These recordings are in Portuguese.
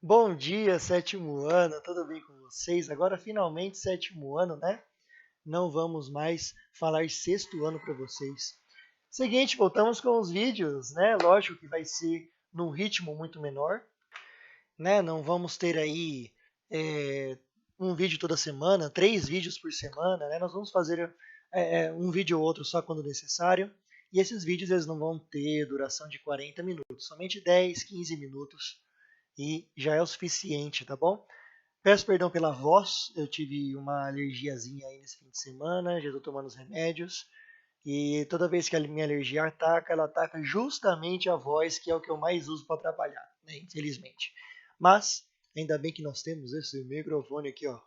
Bom dia, sétimo ano, tudo bem com vocês? Agora finalmente sétimo ano, né? Não vamos mais falar sexto ano para vocês. Seguinte, voltamos com os vídeos, né? Lógico que vai ser num ritmo muito menor, né? Não vamos ter aí um vídeo toda semana, 3 vídeos por semana, né? Nós vamos fazer um vídeo ou outro só quando necessário. E esses vídeos eles não vão ter duração de 40 minutos, somente 10, 15 minutos e já é o suficiente, tá bom? Peço perdão pela voz, eu tive uma alergiazinha aí nesse fim de semana, já estou tomando os remédios. E toda vez que a minha alergia ataca, ela ataca justamente a voz, que é o que eu mais uso para trabalhar, né? Infelizmente. Mas, ainda bem que nós temos esse microfone aqui, ó.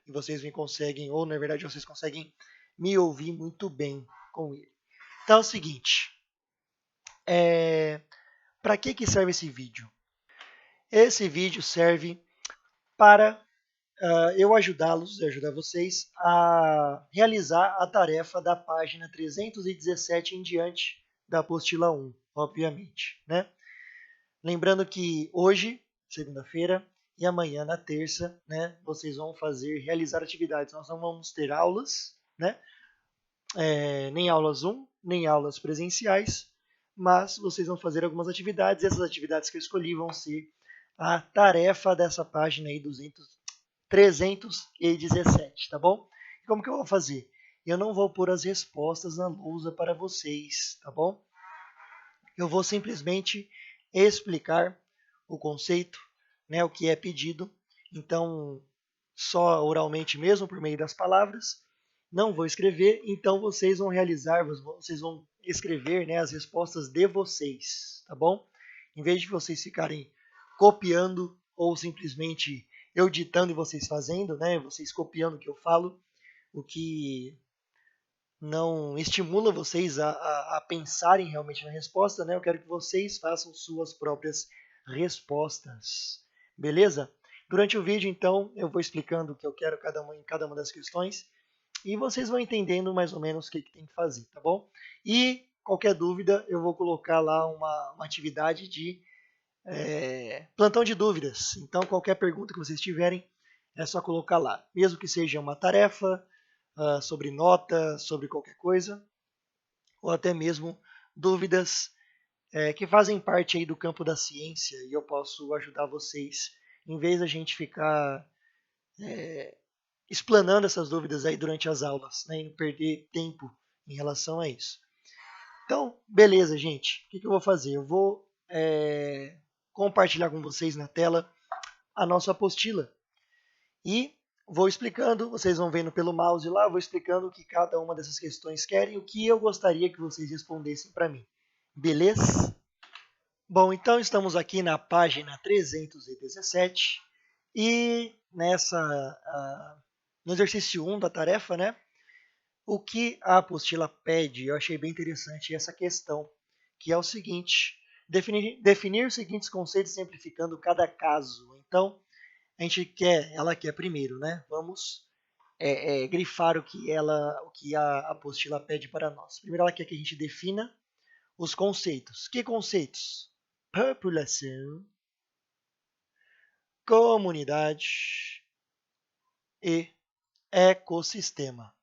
E vocês me conseguem, ou na verdade vocês conseguem me ouvir muito bem com ele. Então é o seguinte, para que serve esse vídeo? Esse vídeo serve para eu ajudá-los, ajudar vocês a realizar a tarefa da página 317 em diante da apostila 1, obviamente, né? Lembrando que hoje, segunda-feira, e amanhã, na terça, né, vocês vão realizar atividades. Nós não vamos ter aulas, né? Nem aulas Zoom, nem aulas presenciais, mas vocês vão fazer algumas atividades. E essas atividades que eu escolhi vão ser a tarefa dessa página aí, 317, tá bom? E como que eu vou fazer? Eu não vou pôr as respostas na lousa para vocês, tá bom? Eu vou simplesmente explicar o conceito, né, o que é pedido. Então, só oralmente mesmo, por meio das palavras. Não vou escrever, então vocês vão realizar, vocês vão escrever, né, as respostas de vocês, tá bom? Em vez de vocês ficarem copiando ou simplesmente eu ditando e vocês fazendo, né, vocês copiando o que eu falo, o que não estimula vocês a pensarem realmente na resposta, né? Eu quero que vocês façam suas próprias respostas, beleza? Durante o vídeo, então, eu vou explicando o que eu quero em cada uma das questões e vocês vão entendendo mais ou menos o que tem que fazer, tá bom? E qualquer dúvida, eu vou colocar lá uma atividade de plantão de dúvidas. Então, qualquer pergunta que vocês tiverem, é só colocar lá. Mesmo que seja uma tarefa, sobre nota, sobre qualquer coisa, ou até mesmo dúvidas que fazem parte aí do campo da ciência e eu posso ajudar vocês, em vez da gente ficar explanando essas dúvidas aí durante as aulas, né, e não perder tempo em relação a isso. Então, beleza, gente. O que eu vou fazer? Eu vou compartilhar com vocês na tela a nossa apostila e vou explicando, vocês vão vendo pelo mouse lá, vou explicando o que cada uma dessas questões quer e o que eu gostaria que vocês respondessem para mim. Beleza? Bom, então estamos aqui na página 317 e no exercício 1 da tarefa, né? O que a apostila pede, eu achei bem interessante essa questão, que é o seguinte: definir os seguintes conceitos simplificando cada caso. Então, ela quer primeiro, né? Vamos grifar o que a apostila pede para nós. Primeiro, ela quer que a gente defina os conceitos. Que conceitos? População, comunidade e ecossistema.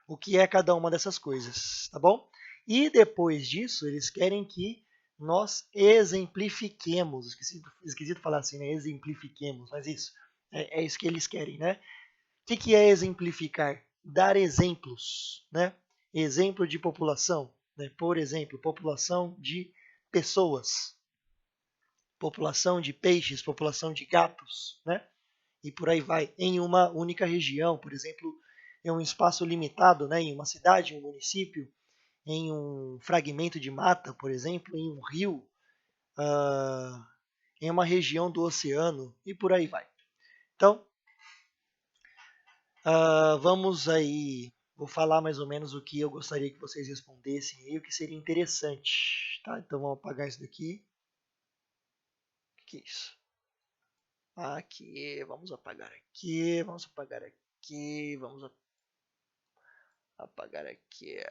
O que é cada uma dessas coisas, tá bom? E depois disso, eles querem que nós exemplifiquemos. Esquisito falar assim, né? Exemplifiquemos, mas isso. É isso que eles querem, né? O que é exemplificar? Dar exemplos, né? Exemplo de população, né? Por exemplo, população de pessoas, população de peixes, população de gatos, né? E por aí vai, em uma única região, por exemplo, em um espaço limitado, né? Em uma cidade, em um município, em um fragmento de mata, por exemplo, em um rio, em uma região do oceano e por aí vai. Então, vamos aí, vou falar mais ou menos o que eu gostaria que vocês respondessem e o que seria interessante, tá? Então vamos apagar isso daqui. O que é isso? Aqui, vamos apagar aqui, vamos apagar aqui, vamos apagar aqui.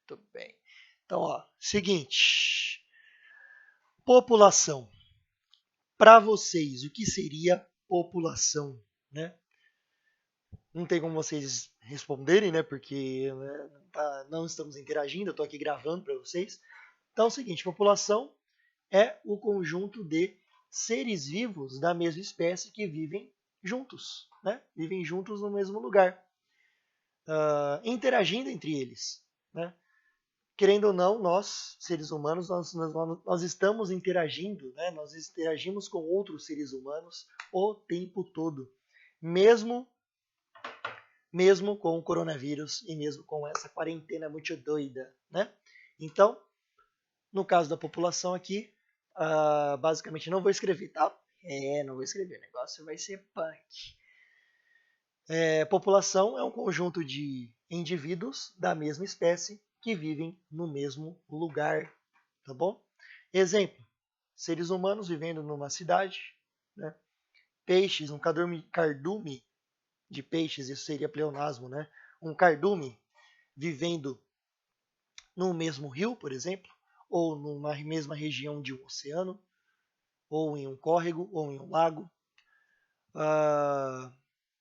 Muito bem. Então, ó, seguinte. População. Para vocês, o que seria população, né? Não tem como vocês responderem, né? Porque né, não estamos interagindo, eu estou aqui gravando para vocês. Então é o seguinte, população é o conjunto de seres vivos da mesma espécie que vivem juntos, né? Vivem juntos no mesmo lugar, interagindo entre eles, né? Querendo ou não, nós, seres humanos, nós estamos interagindo, né? Nós interagimos com outros seres humanos o tempo todo, mesmo, mesmo com o coronavírus e mesmo com essa quarentena muito doida, né? Então, no caso da população aqui, basicamente não vou escrever, tá? Não vou escrever, o negócio vai ser punk. População é um conjunto de indivíduos da mesma espécie que vivem no mesmo lugar, tá bom? Exemplo, seres humanos vivendo numa cidade, né? Peixes, um cardume de peixes, isso seria pleonasmo, né? Um cardume vivendo no mesmo rio, por exemplo, ou numa mesma região de um oceano, ou em um córrego, ou em um lago.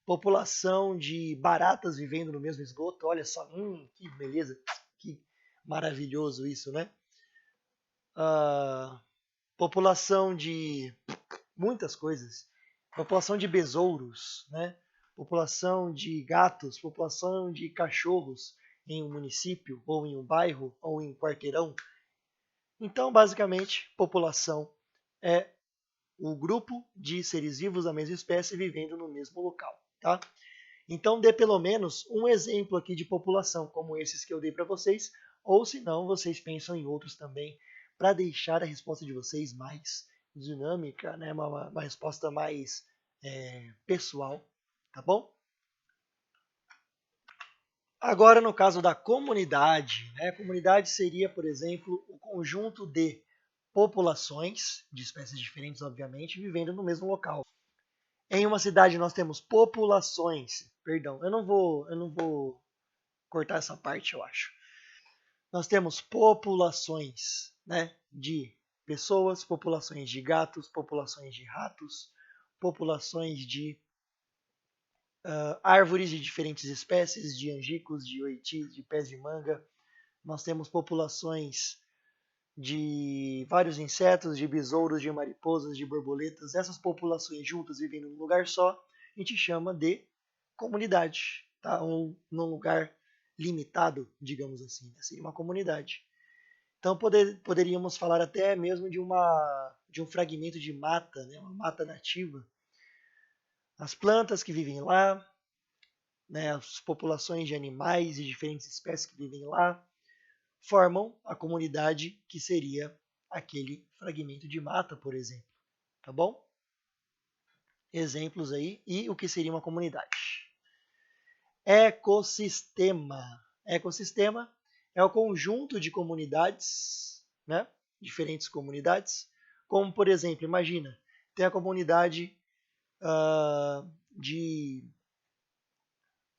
População de baratas vivendo no mesmo esgoto, olha só, que beleza, que maravilhoso isso, né? População de muitas coisas, população de besouros, né? População de gatos, população de cachorros em um município, ou em um bairro, ou em um quarteirão. Então, basicamente, população é o grupo de seres vivos da mesma espécie vivendo no mesmo local, tá? Então, dê pelo menos um exemplo aqui de população, como esses que eu dei para vocês, ou se não, vocês pensam em outros também, para deixar a resposta de vocês mais dinâmica, né? Uma resposta mais pessoal, tá bom? Agora, no caso da comunidade, né? A comunidade seria, por exemplo, o conjunto de populações, de espécies diferentes, obviamente, vivendo no mesmo local. Em uma cidade nós temos populações, perdão, eu não vou cortar essa parte, eu acho. Nós temos populações, né, de pessoas, populações de gatos, populações de ratos, populações de árvores de diferentes espécies, de angicos, de oitis, de pés de manga. Nós temos populações de vários insetos, de besouros, de mariposas, de borboletas. Essas populações juntas vivendo num lugar só, a gente chama de comunidade, tá? Ou num lugar limitado, digamos assim, né? Seria uma comunidade. Então poderíamos falar até mesmo de um fragmento de mata, né? Uma mata nativa. As plantas que vivem lá, né? As populações de animais e diferentes espécies que vivem lá, formam a comunidade que seria aquele fragmento de mata, por exemplo. Tá bom? Exemplos aí e o que seria uma comunidade. Ecossistema. Ecossistema é o conjunto de comunidades, né? Diferentes comunidades, como por exemplo, imagina, tem a comunidade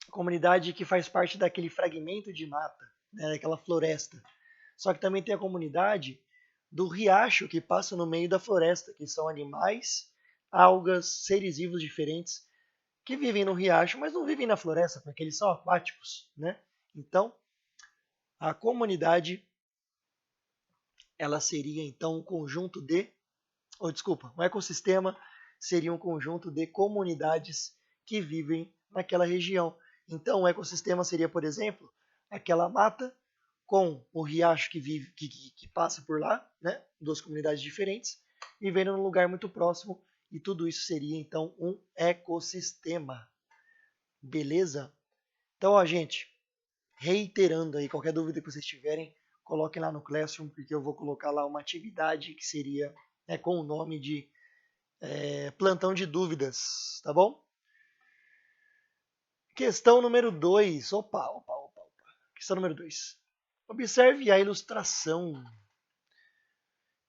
comunidade que faz parte daquele fragmento de mata, né? Daquela floresta. Só que também tem a comunidade do riacho que passa no meio da floresta, que são animais, algas, seres vivos diferentes que vivem no riacho, mas não vivem na floresta, porque eles são aquáticos, né? Então, a comunidade ela seria então um conjunto de, ou desculpa, um ecossistema seria um conjunto de comunidades que vivem naquela região. Então, o ecossistema seria, por exemplo, aquela mata com o riacho que passa por lá, né? Duas comunidades diferentes, vivendo num lugar muito próximo, e tudo isso seria então um ecossistema. Beleza? Então, ó, gente, reiterando aí, qualquer dúvida que vocês tiverem, coloquem lá no Classroom, porque eu vou colocar lá uma atividade que seria com o nome de plantão de dúvidas, tá bom? Questão número 2. Opa. Questão número 2. Observe a ilustração.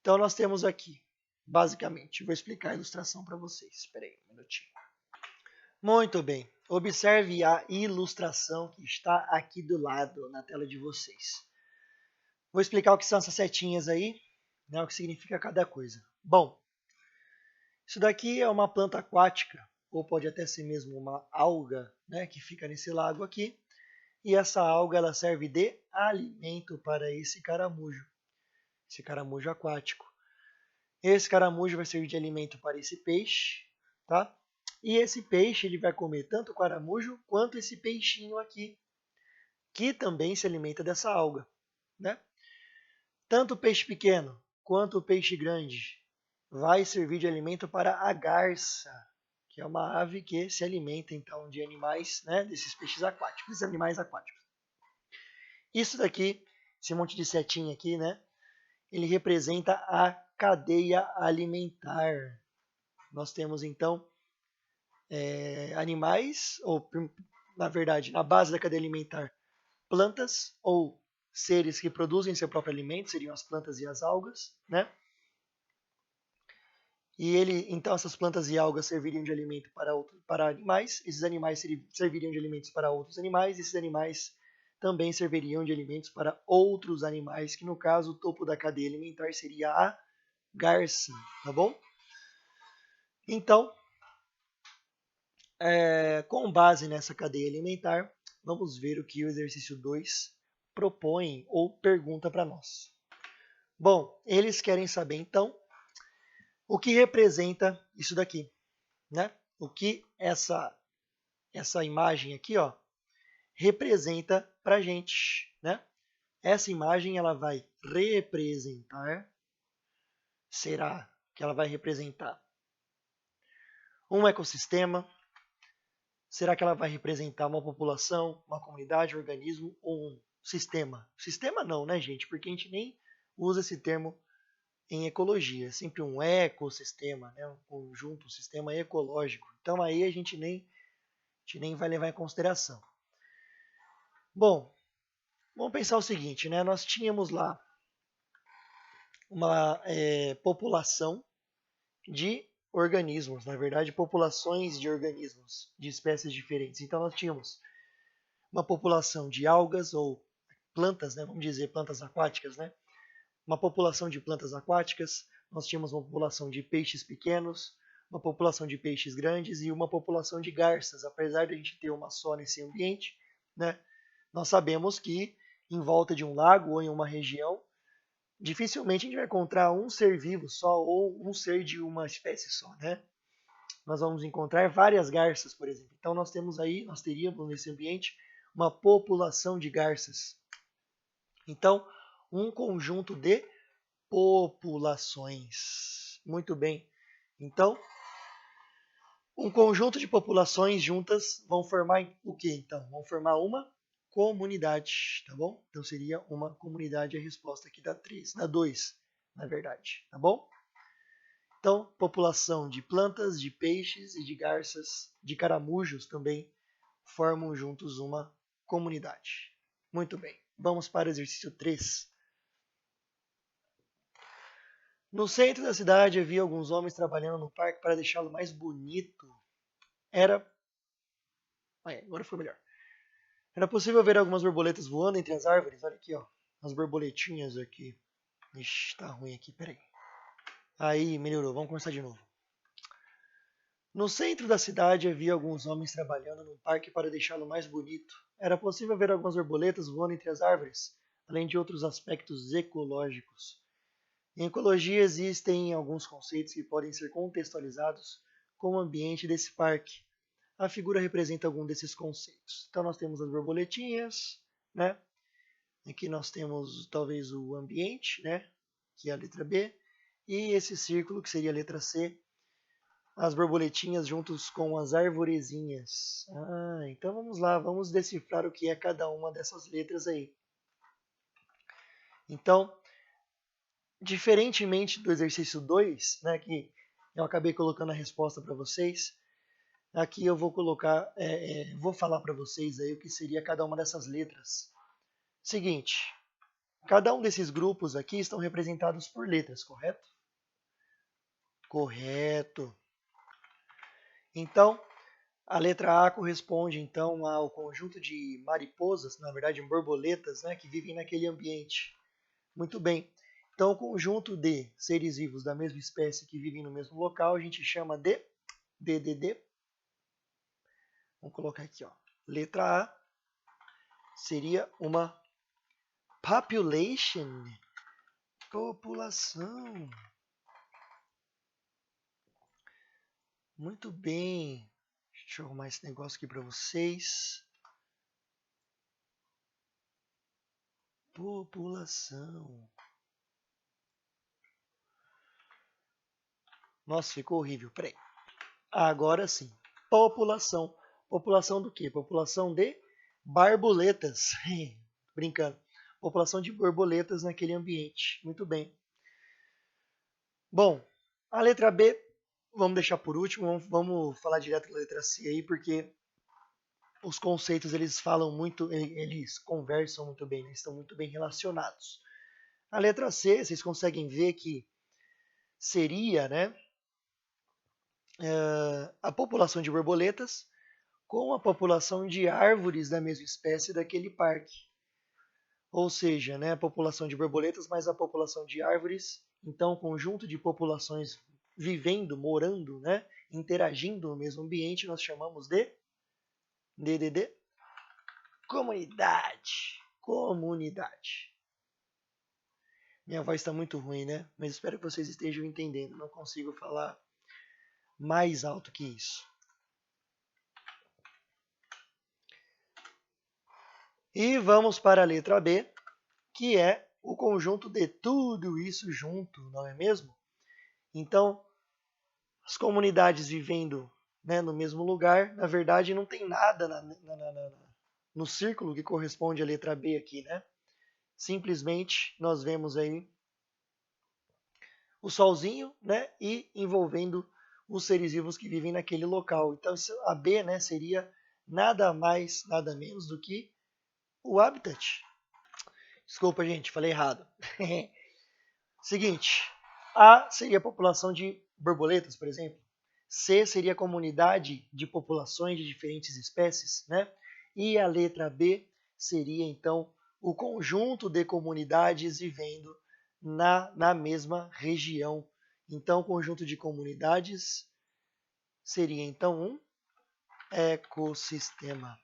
Então, nós temos aqui, basicamente, vou explicar a ilustração para vocês. Espera aí um minutinho. Muito bem. Observe a ilustração que está aqui do lado, na tela de vocês. Vou explicar o que são essas setinhas aí, né, o que significa cada coisa. Bom, Isso daqui é uma planta aquática, ou pode até ser mesmo uma alga, né, que fica nesse lago aqui. E essa alga ela serve de alimento para esse caramujo aquático. Esse caramujo vai servir de alimento para esse peixe, tá? E esse peixe ele vai comer tanto o caramujo quanto esse peixinho aqui, que também se alimenta dessa alga, né? Tanto o peixe pequeno quanto o peixe grande vai servir de alimento para a garça, que é uma ave que se alimenta então de animais, né, desses peixes aquáticos, desses animais aquáticos. Isso daqui, esse monte de setinha aqui, né, ele representa a cadeia alimentar. Nós temos então animais, ou na verdade, na base da cadeia alimentar, plantas ou seres que produzem seu próprio alimento, seriam as plantas e as algas, né? Então essas plantas e algas serviriam de alimento para animais, esses animais serviriam de alimentos para outros animais, esses animais também serviriam de alimentos para outros animais, que no caso o topo da cadeia alimentar seria a garça, tá bom? Então, com base nessa cadeia alimentar, vamos ver o que o exercício 2 propõe ou pergunta para nós. Bom, eles querem saber então o que representa isso daqui, né? O que essa imagem aqui, ó, representa para a gente, né? Essa imagem ela vai representar, será que ela vai representar um ecossistema? Será que ela vai representar uma população, uma comunidade, um organismo ou um sistema? Sistema não, né, gente? Porque a gente nem usa esse termo em ecologia. É sempre um ecossistema, né? Um conjunto, um sistema ecológico. Então aí a gente nem vai levar em consideração. Bom, vamos pensar o seguinte, né? Nós tínhamos lá uma população de organismos, na verdade, populações de organismos de espécies diferentes. Então nós tínhamos uma população de algas ou plantas, né? Vamos dizer plantas aquáticas, né? Uma população de plantas aquáticas, nós tínhamos uma população de peixes pequenos, uma população de peixes grandes e uma população de garças. Apesar de a gente ter uma só nesse ambiente, né? Nós sabemos que em volta de um lago ou em uma região, dificilmente a gente vai encontrar um ser vivo só ou um ser de uma espécie só, né? Nós vamos encontrar várias garças, por exemplo. Então nós teríamos nesse ambiente uma população de garças. Então, um conjunto de populações. Muito bem. Então, um conjunto de populações juntas vão formar o quê, então? Vão formar uma comunidade, tá bom? Então seria uma comunidade a resposta aqui da 3, da 2, na verdade, tá bom? Então, população de plantas, de peixes e de garças, de caramujos também formam juntos uma comunidade. Muito bem. Vamos para o exercício 3. No centro da cidade havia alguns homens trabalhando no parque para deixá-lo mais bonito. Agora foi melhor. Era possível ver algumas borboletas voando entre as árvores. Olha aqui, ó. As borboletinhas aqui. Ixi, tá ruim aqui, peraí. Aí, melhorou. Vamos começar de novo. No centro da cidade havia alguns homens trabalhando no parque para deixá-lo mais bonito. Era possível ver algumas borboletas voando entre as árvores, além de outros aspectos ecológicos. Em ecologia existem alguns conceitos que podem ser contextualizados com o ambiente desse parque. A figura representa algum desses conceitos. Então nós temos as borboletinhas, né? Aqui nós temos talvez o ambiente, né? Que é a letra B. E esse círculo, que seria a letra C, as borboletinhas juntos com as arvorezinhas. Então vamos lá, vamos decifrar o que é cada uma dessas letras aí. Então, diferentemente do exercício 2, né, que eu acabei colocando a resposta para vocês, aqui eu vou colocar, vou falar para vocês aí o que seria cada uma dessas letras. Seguinte, cada um desses grupos aqui estão representados por letras, correto? Correto. Então, a letra A corresponde então ao conjunto de mariposas, na verdade borboletas, né, que vivem naquele ambiente. Muito bem. Então, o conjunto de seres vivos da mesma espécie que vivem no mesmo local, a gente chama de DDD. Vamos colocar aqui, ó. Letra A seria uma population, população. Muito bem. Deixa eu arrumar esse negócio aqui para vocês. População. Nossa, ficou horrível. Peraí. Agora sim. População. População do quê? População de borboletas. Brincando. População de borboletas naquele ambiente. Muito bem. Bom, a letra B, vamos deixar por último. Vamos falar direto da letra C aí, porque os conceitos eles falam muito, eles conversam muito bem, né? Estão muito bem relacionados. A letra C, vocês conseguem ver que seria, né, a população de borboletas com a população de árvores da mesma espécie daquele parque. Ou seja, né, a população de borboletas mais a população de árvores. Então, um conjunto de populações vivendo, morando, né, interagindo no mesmo ambiente, nós chamamos de DDD, comunidade. Comunidade. Minha voz está muito ruim, né? Mas espero que vocês estejam entendendo. Não consigo falar mais alto que isso. E vamos para a letra B, que é o conjunto de tudo isso junto, não é mesmo? Então, as comunidades vivendo, né, no mesmo lugar, na verdade não tem nada no círculo que corresponde à letra B aqui, né? Simplesmente nós vemos aí o solzinho, né, e envolvendo os seres vivos que vivem naquele local. Então, a B, né, seria nada mais, nada menos do que o habitat. Desculpa, gente, falei errado. Seguinte, A seria a população de borboletas, por exemplo. C seria a comunidade de populações de diferentes espécies, né? E a letra B seria, então, o conjunto de comunidades vivendo na mesma região. Então, o conjunto de comunidades seria, então, um ecossistema.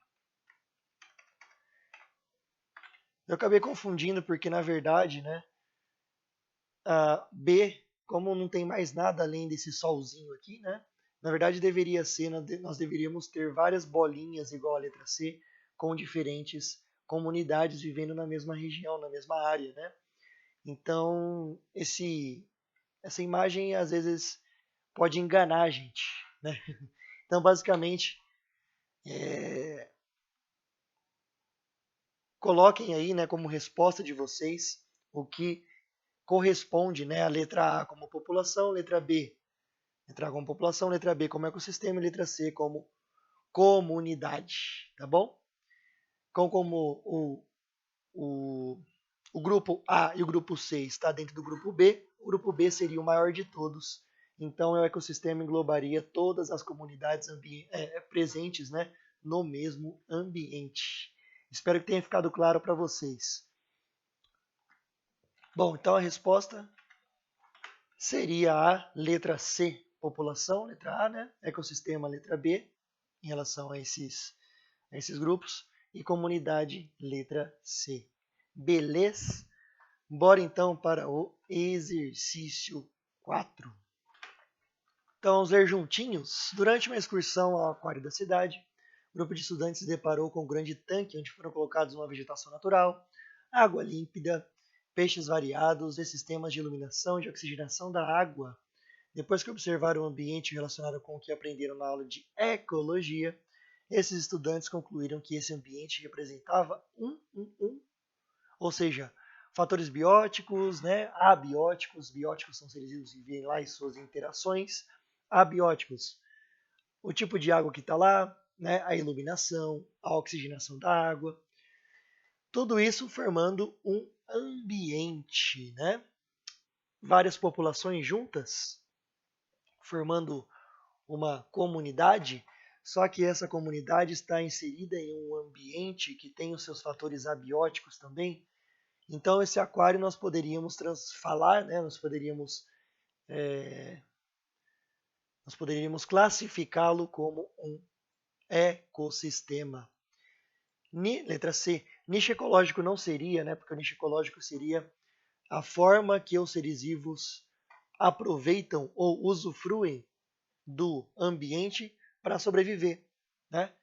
Eu acabei confundindo porque, na verdade, né, a B, como não tem mais nada além desse solzinho aqui, né? Na verdade, deveria ser, nós deveríamos ter várias bolinhas igual a letra C, com diferentes comunidades vivendo na mesma região, na mesma área, né? Então, essa imagem às vezes pode enganar a gente, né? Então, basicamente, coloquem aí, né, como resposta de vocês o que corresponde, né, à letra A como população, letra B, letra A como população, letra B como ecossistema e letra C como comunidade, tá bom? Então, como o grupo A e o grupo C está dentro do grupo B, o grupo B seria o maior de todos. Então, o ecossistema englobaria todas as comunidades presentes, né, no mesmo ambiente. Espero que tenha ficado claro para vocês. Bom, então a resposta seria a letra C, população, letra A, né? Ecossistema, letra B, em relação a esses grupos, e comunidade, letra C. Beleza? Bora então para o exercício 4. Então, vamos ler juntinhos. Durante uma excursão ao aquário da cidade, o grupo de estudantes se deparou com um grande tanque onde foram colocados uma vegetação natural, água límpida, peixes variados e sistemas de iluminação e de oxigenação da água. Depois que observaram o ambiente relacionado com o que aprenderam na aula de ecologia, esses estudantes concluíram que esse ambiente representava ou seja, fatores bióticos, né, abióticos. Bióticos são seres vivos que vivem lá e suas interações. Abióticos, o tipo de água que está lá, né, a iluminação, a oxigenação da água. Tudo isso formando um ambiente, né? Várias populações juntas, formando uma comunidade, só que essa comunidade está inserida em um ambiente que tem os seus fatores abióticos também. Então, esse aquário nós poderíamos falar, né? Nós poderíamos classificá-lo como um ecossistema. Letra C. Nicho ecológico não seria, né? Porque o nicho ecológico seria a forma que os seres vivos aproveitam ou usufruem do ambiente para sobreviver, né?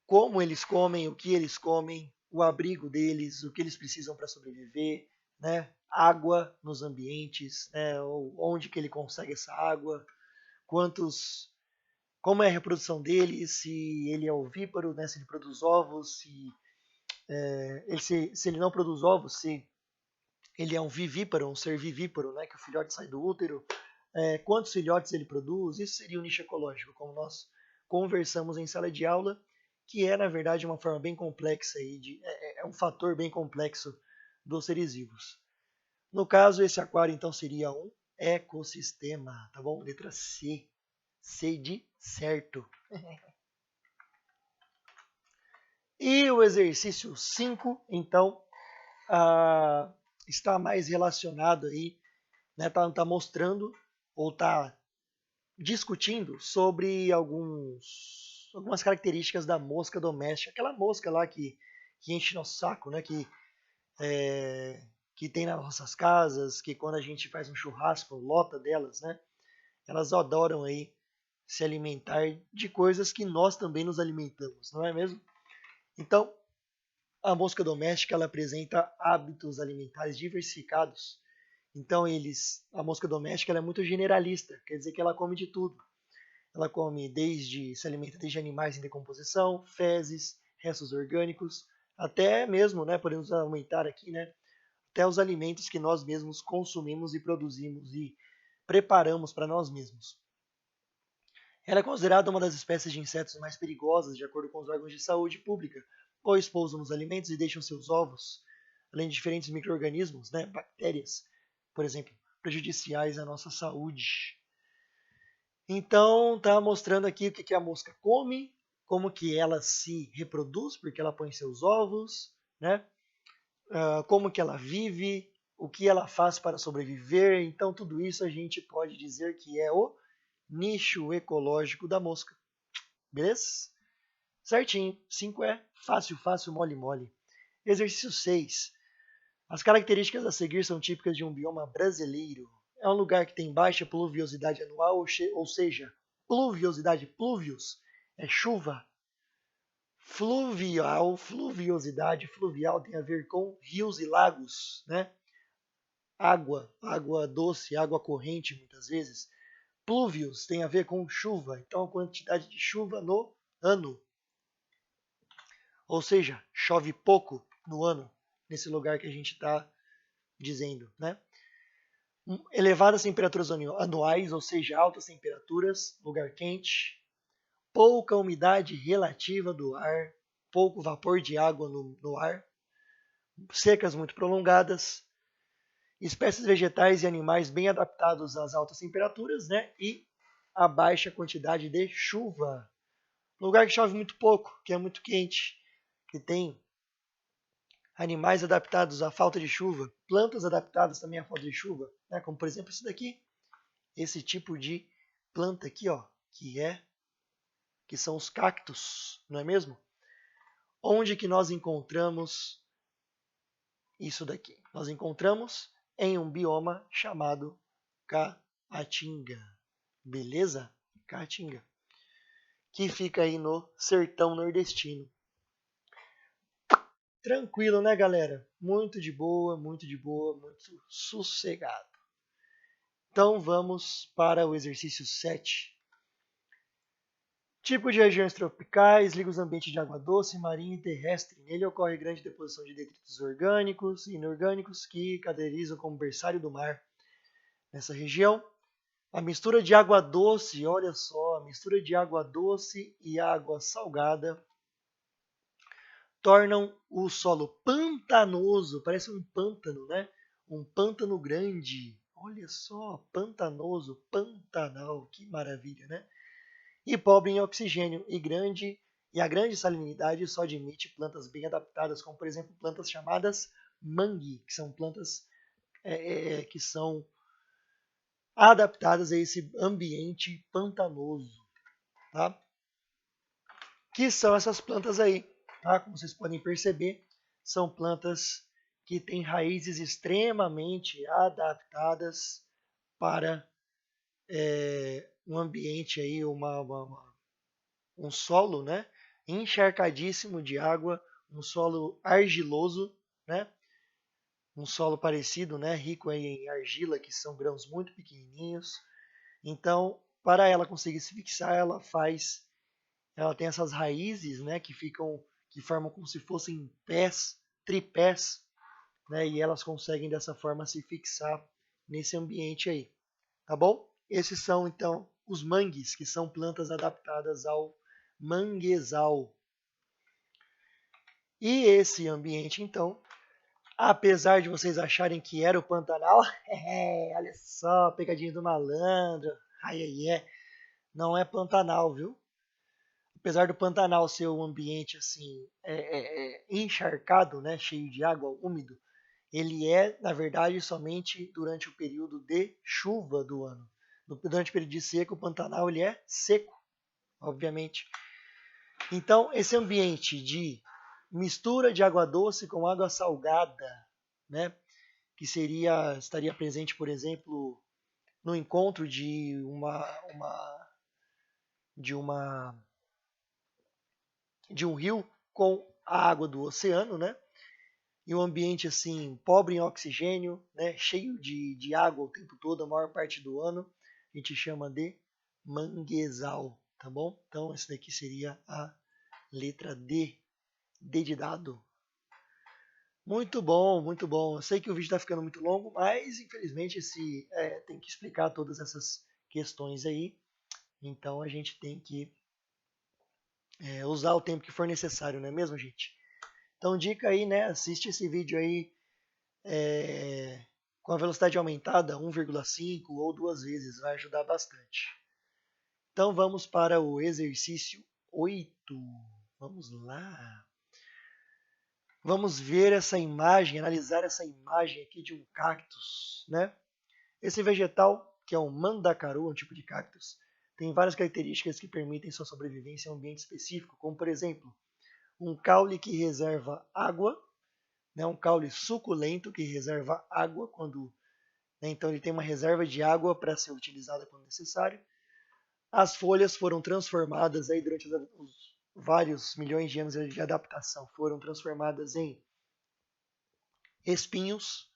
Como eles comem, o que eles comem, o abrigo deles, o que eles precisam para sobreviver, né? Água nos ambientes, né? Ou onde que ele consegue essa água, como é a reprodução dele, se ele é ovíparo, né? Se ele produz ovos, se ele não produz ovos, se ele é um vivíparo, um ser vivíparo, né? Que o filhote sai do útero, quantos filhotes ele produz, isso seria o nicho ecológico, como nós conversamos em sala de aula, que é, na verdade, uma forma bem complexa, é um fator bem complexo dos seres vivos. No caso, esse aquário, então, seria um ecossistema, tá bom? Letra C. C de certo. E o exercício 5, então, está mais relacionado aí, né? Tá mostrando ou tá discutindo sobre algumas características da mosca doméstica, aquela mosca lá que enche nosso saco, né? Que tem nas nossas casas, que quando a gente faz um churrasco, lota delas, né? Elas adoram aí se alimentar de coisas que nós também nos alimentamos, não é mesmo? Então, a mosca doméstica ela apresenta hábitos alimentares diversificados. Então, a mosca doméstica ela é muito generalista, quer dizer que ela come de tudo. Ela se alimenta desde animais em decomposição, fezes, restos orgânicos, até mesmo, né, podemos aumentar aqui, né, até os alimentos que nós mesmos consumimos e produzimos e preparamos para nós mesmos. Ela é considerada uma das espécies de insetos mais perigosas, de acordo com os órgãos de saúde pública, pois pousam nos alimentos e deixam seus ovos, além de diferentes micro-organismos, né, bactérias, por exemplo, prejudiciais à nossa saúde. Então, está mostrando aqui o que a mosca come, como que ela se reproduz, porque ela põe seus ovos, né? Como que ela vive, o que ela faz para sobreviver. Então, tudo isso a gente pode dizer que é o nicho ecológico da mosca. Beleza? Certinho. 5 é fácil, fácil, mole, mole. Exercício 6. As características a seguir são típicas de um bioma brasileiro. É um lugar que tem baixa pluviosidade anual, ou seja, pluviosidade, pluvios, é chuva. Fluviosidade, fluvial tem a ver com rios e lagos, né? Água doce, água corrente muitas vezes. Plúvios tem a ver com chuva, então a quantidade de chuva no ano. Ou seja, chove pouco no ano, nesse lugar que a gente está dizendo, né? Elevadas temperaturas anuais, ou seja, altas temperaturas, lugar quente, pouca umidade relativa do ar, pouco vapor de água no ar, secas muito prolongadas, espécies vegetais e animais bem adaptados às altas temperaturas, né? E a baixa quantidade de chuva. Lugar que chove muito pouco, que é muito quente, que tem animais adaptados à falta de chuva, plantas adaptadas também à falta de chuva, né? Como por exemplo isso daqui, esse tipo de planta aqui, ó, que são os cactos, não é mesmo? Onde que nós encontramos isso daqui? Nós encontramos em um bioma chamado Caatinga. Beleza? Caatinga. Que fica aí no sertão nordestino. Tranquilo, né, galera? Muito de boa, muito sossegado. Então vamos para o exercício 7. Tipo de regiões tropicais, liga os ambientes de água doce, marinha e terrestre. Nele ocorre grande deposição de detritos orgânicos e inorgânicos que caracterizam como berçário do mar. Nessa região, a mistura de água doce, olha só, a mistura de água doce e água salgada tornam o solo pantanoso, parece um pântano, né? Um pântano grande. Olha só, pantanoso, pantanal, que maravilha, né? E pobre em oxigênio e a grande salinidade só admite plantas bem adaptadas, como por exemplo plantas chamadas mangue, que são plantas que são adaptadas a esse ambiente pantanoso, tá? Que são essas plantas aí, tá? Como vocês podem perceber, são plantas que têm raízes extremamente adaptadas para um ambiente aí, um solo, né? Encharcadíssimo de água, um solo argiloso, né? Um solo parecido, né? Rico aí em argila, que são grãos muito pequenininhos. Então, para ela conseguir se fixar, ela tem essas raízes, né? Que formam como se fossem tripés, né? E elas conseguem dessa forma se fixar nesse ambiente aí, tá bom? Esses são então os mangues, que são plantas adaptadas ao manguezal. E esse ambiente, então, apesar de vocês acharem que era o Pantanal, olha só, pegadinha do malandro, ai, ai, ai, não é Pantanal, viu? Apesar do Pantanal ser um ambiente assim encharcado, né, cheio de água, úmido, ele é, na verdade, somente durante o período de chuva do ano. Durante o período de seca, o Pantanal ele é seco, obviamente. Então, esse ambiente de mistura de água doce com água salgada, né, que estaria presente, por exemplo, no encontro de uma de um rio com a água do oceano, né? E um ambiente assim pobre em oxigênio, né? Cheio de água o tempo todo, a maior parte do ano, a gente chama de manguezal, tá bom? Então essa daqui seria a letra D, D de dado. Muito bom, muito bom. Eu sei que o vídeo está ficando muito longo, mas infelizmente tem que explicar todas essas questões aí. Então a gente tem que usar o tempo que for necessário, não é mesmo, gente? Então dica aí, né? Assiste esse vídeo aí com a velocidade aumentada, 1,5 ou 2 vezes, vai ajudar bastante. Então vamos para o exercício 8. Vamos lá. Vamos ver essa imagem, analisar essa imagem aqui de um cactus, né? Esse vegetal, que é um mandacaru, um tipo de cactus, tem várias características que permitem sua sobrevivência em um ambiente específico, como por exemplo, um caule que reserva água, né, um caule suculento que reserva água então ele tem uma reserva de água para ser utilizada quando necessário. As folhas foram transformadas aí durante os vários milhões de anos de adaptação, foram transformadas em espinhos.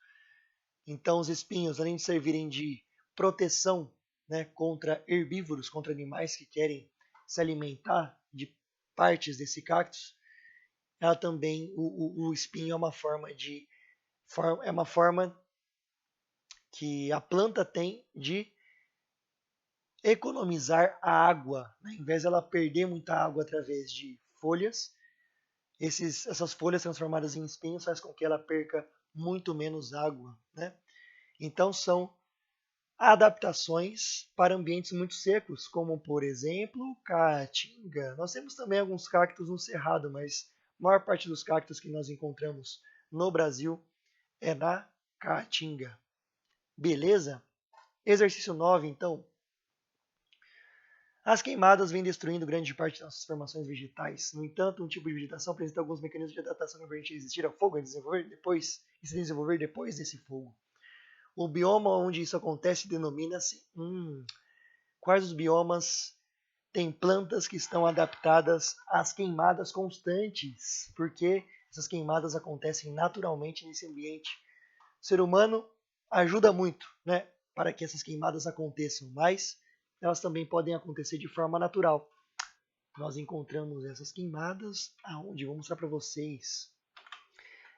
Então os espinhos, além de servirem de proteção, né, contra herbívoros, contra animais que querem se alimentar de partes desse cactus, ela também o espinho é uma forma que a planta tem de economizar a água, né? Em vez de ela perder muita água através de folhas, essas folhas transformadas em espinhos faz com que ela perca muito menos água, né? Então são adaptações para ambientes muito secos, como por exemplo caatinga. Nós temos também alguns cactos no cerrado, mas a maior parte dos cactos que nós encontramos no Brasil é na caatinga. Beleza? Exercício 9, então. As queimadas vêm destruindo grande parte das nossas formações vegetais. No entanto, um tipo de vegetação apresenta alguns mecanismos de adaptação que permitem resistir ao fogo e se desenvolver depois desse fogo. O bioma onde isso acontece denomina-se. Quais os biomas têm plantas que estão adaptadas às queimadas constantes? Porque essas queimadas acontecem naturalmente nesse ambiente. O ser humano ajuda muito, né, para que essas queimadas aconteçam, mas elas também podem acontecer de forma natural. Nós encontramos essas queimadas aonde? Vou mostrar para vocês.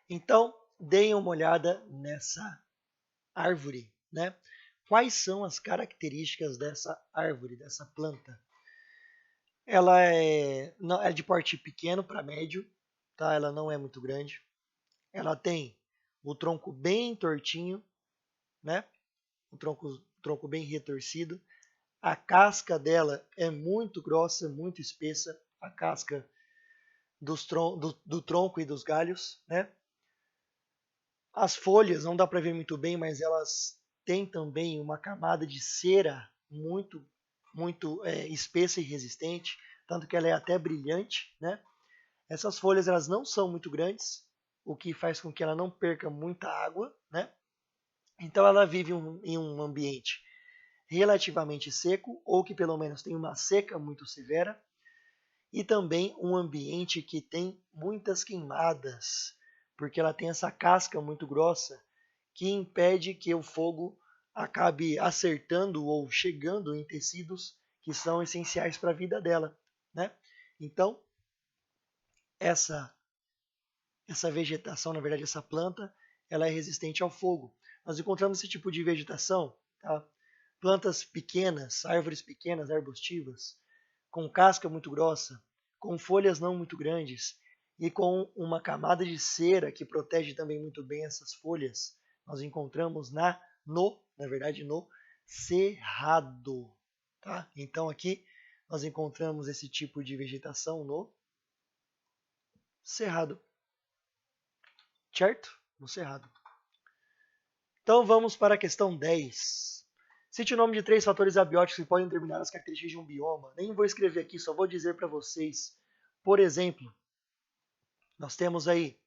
Então, deem uma olhada nessa árvore, né? Quais são as características dessa árvore, dessa planta? Ela é de porte pequeno para médio, tá? Ela não é muito grande. Ela tem o tronco bem tortinho, né? O tronco bem retorcido. A casca dela é muito grossa, muito espessa, a casca do tronco e dos galhos, né? As folhas não dá para ver muito bem, mas elas têm também uma camada de cera muito espessa e resistente, tanto que ela é até brilhante, né? Essas folhas elas não são muito grandes, o que faz com que ela não perca muita água, né? Então ela vive em um ambiente relativamente seco, ou que pelo menos tem uma seca muito severa, e também um ambiente que tem muitas queimadas, porque ela tem essa casca muito grossa que impede que o fogo acabe acertando ou chegando em tecidos que são essenciais para a vida dela, né? Então, essa essa vegetação, na verdade, essa planta, ela é resistente ao fogo. Nós encontramos esse tipo de vegetação, tá? Plantas pequenas, árvores pequenas, arbustivas, com casca muito grossa, com folhas não muito grandes e com uma camada de cera que protege também muito bem essas folhas. Nós encontramos na verdade, no cerrado, tá? Então aqui nós encontramos esse tipo de vegetação no cerrado, certo? No cerrado. Então vamos para a questão 10. Cite o nome de 3 fatores abióticos que podem determinar as características de um bioma. Nem vou escrever aqui, só vou dizer para vocês. Por exemplo, nós temos aí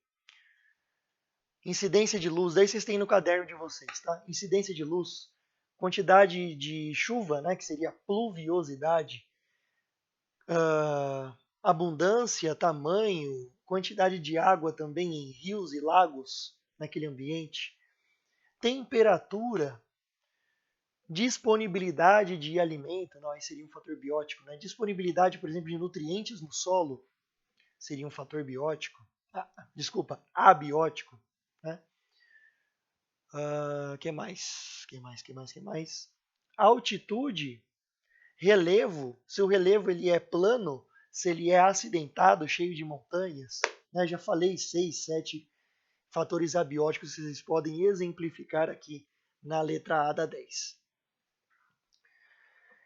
incidência de luz, daí vocês têm no caderno de vocês, tá? Incidência de luz, quantidade de chuva, né, que seria pluviosidade, abundância, tamanho, quantidade de água também em rios e lagos naquele ambiente, temperatura, disponibilidade de alimento, não, aí seria um fator biótico, né? Disponibilidade, por exemplo, de nutrientes no solo seria um fator biótico. Desculpa, abiótico, né? Que mais? Que mais? Altitude, relevo, se o relevo ele é plano, se ele é acidentado, cheio de montanhas, né? Já falei 6, 7 fatores abióticos que vocês podem exemplificar aqui na letra A da 10.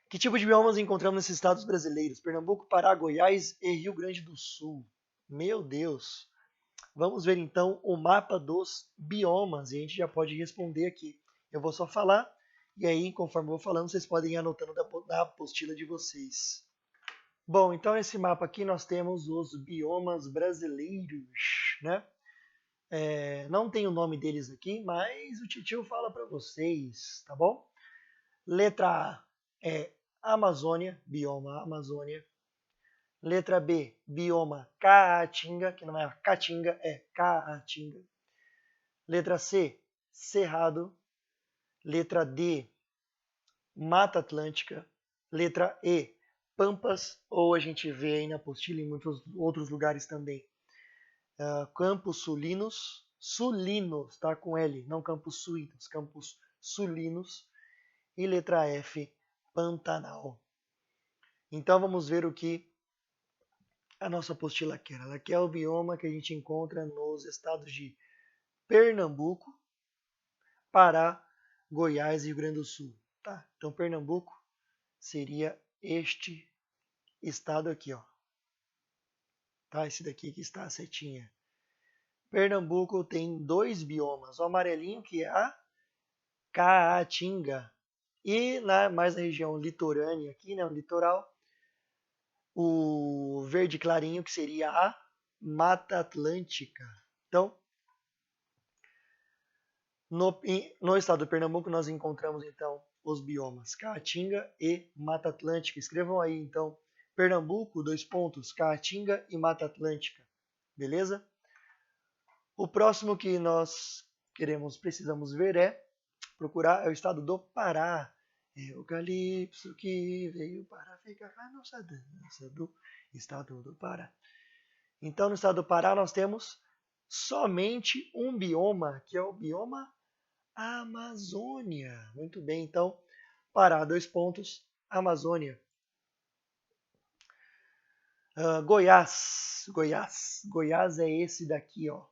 Que tipo de biomas encontramos nesses estados brasileiros? Pernambuco, Pará, Goiás e Rio Grande do Sul. Meu Deus! Vamos ver então o mapa dos biomas e a gente já pode responder aqui. Eu vou só falar e aí, conforme eu vou falando, vocês podem ir anotando da apostila de vocês. Bom, então nesse mapa aqui nós temos os biomas brasileiros, né? Não tem o nome deles aqui, mas o titio fala para vocês, tá bom? Letra A é Amazônia, bioma Amazônia. Letra B, bioma Caatinga, que não é Caatinga, é Caatinga. Letra C, Cerrado. Letra D, Mata Atlântica. Letra E, Pampas, ou a gente vê aí na apostila em muitos outros lugares também. Campos Sulinos, tá? Com L, não Campos Suínos, Campos Sulinos. E letra F, Pantanal. Então vamos ver o que a nossa apostila quer. Ela quer o bioma que a gente encontra nos estados de Pernambuco, Pará, Goiás e Rio Grande do Sul. Tá? Então Pernambuco seria este estado aqui, ó. Tá? Esse daqui que está a setinha. Pernambuco tem 2 biomas. O amarelinho que é a Caatinga. E mais na região litorânea aqui, né, o litoral, o verde clarinho que seria a Mata Atlântica. Então, no estado do Pernambuco nós encontramos então os biomas Caatinga e Mata Atlântica. Escrevam aí então Pernambuco, 2 pontos, Caatinga e Mata Atlântica. Beleza? O próximo que nós precisamos ver procurar é o estado do Pará. É o calypso que veio para ficar a nossa dança do estado do Pará. Então, no estado do Pará, nós temos somente um bioma, que é o bioma Amazônia. Muito bem, então, Pará, 2 pontos, Amazônia. Goiás é esse daqui, ó.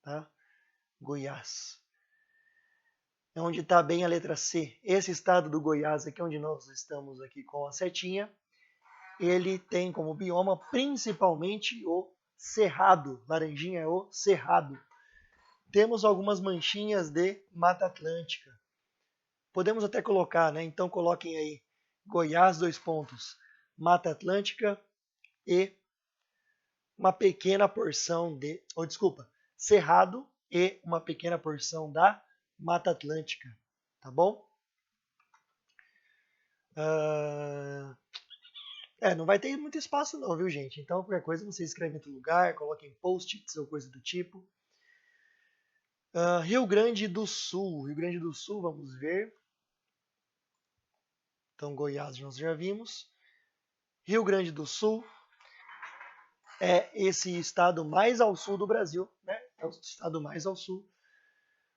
Tá? Goiás. É onde está bem a letra C. Esse estado do Goiás aqui, onde nós estamos aqui com a setinha, ele tem como bioma principalmente o Cerrado. Laranjinha é o Cerrado. temos algumas manchinhas de Mata Atlântica. Podemos até colocar, né? Então coloquem aí Goiás, dois pontos, Mata Atlântica e uma pequena porção de, desculpa, Cerrado e uma pequena porção da Mata Atlântica, tá bom? Não vai ter muito espaço não, viu, gente? Então, qualquer coisa, você escreve em outro lugar, coloquem post-its ou coisa do tipo. Rio Grande do Sul. Rio Grande do Sul, vamos ver. Então, Goiás nós já vimos. Rio Grande do Sul é esse estado mais ao sul do Brasil, né? É o estado mais ao sul.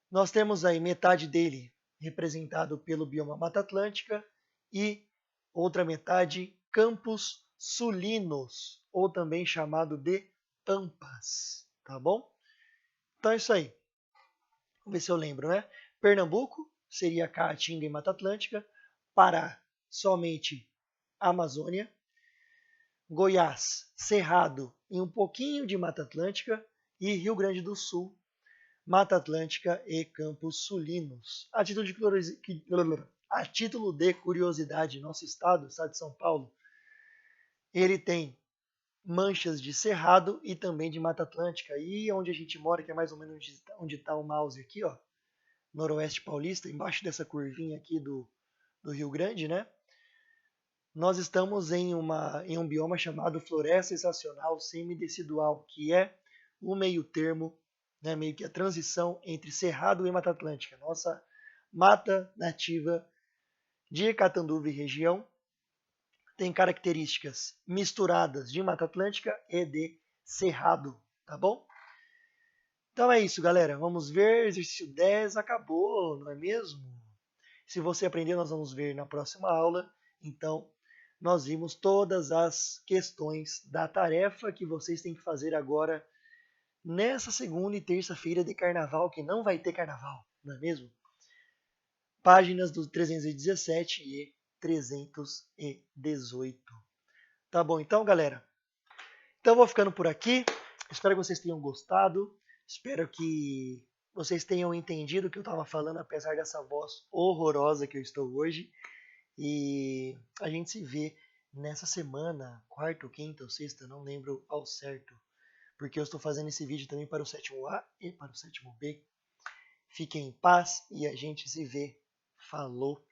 Nós temos aí metade dele representado pelo bioma Mata Atlântica e outra metade Campos Sulinos, ou também chamado de Pampas, tá bom? Então é isso aí. Vamos ver se eu lembro, né? Pernambuco seria Caatinga e Mata Atlântica. Pará, somente Amazônia. Goiás, Cerrado e um pouquinho de Mata Atlântica. E Rio Grande do Sul, Mata Atlântica e Campos Sulinos. A título de curiosidade, nosso estado, o estado de São Paulo, ele tem manchas de cerrado e também de Mata Atlântica. E onde a gente mora, que é mais ou menos onde está o mouse aqui, ó, noroeste paulista, embaixo dessa curvinha aqui do Rio Grande, né? Nós estamos em um bioma chamado Floresta Estacional Semidecidual, que é o meio termo, né, meio que a transição entre Cerrado e Mata Atlântica. Nossa mata nativa de Catanduva e região tem características misturadas de Mata Atlântica e de Cerrado, tá bom? Então é isso, galera. Vamos ver, exercício 10 acabou, não é mesmo? Se você aprendeu, nós vamos ver na próxima aula. Então, nós vimos todas as questões da tarefa que vocês têm que fazer agora nessa segunda e terça-feira de carnaval, que não vai ter carnaval, não é mesmo? Páginas do 317 e 318. Tá bom, então, galera? Então, vou ficando por aqui. Espero que vocês tenham gostado. Espero que vocês tenham entendido o que eu estava falando, apesar dessa voz horrorosa que eu estou hoje. E a gente se vê nessa semana, quarta ou quinta ou sexta, não lembro ao certo, porque eu estou fazendo esse vídeo também para o sétimo A e para o sétimo B. Fiquem em paz e a gente se vê. Falou!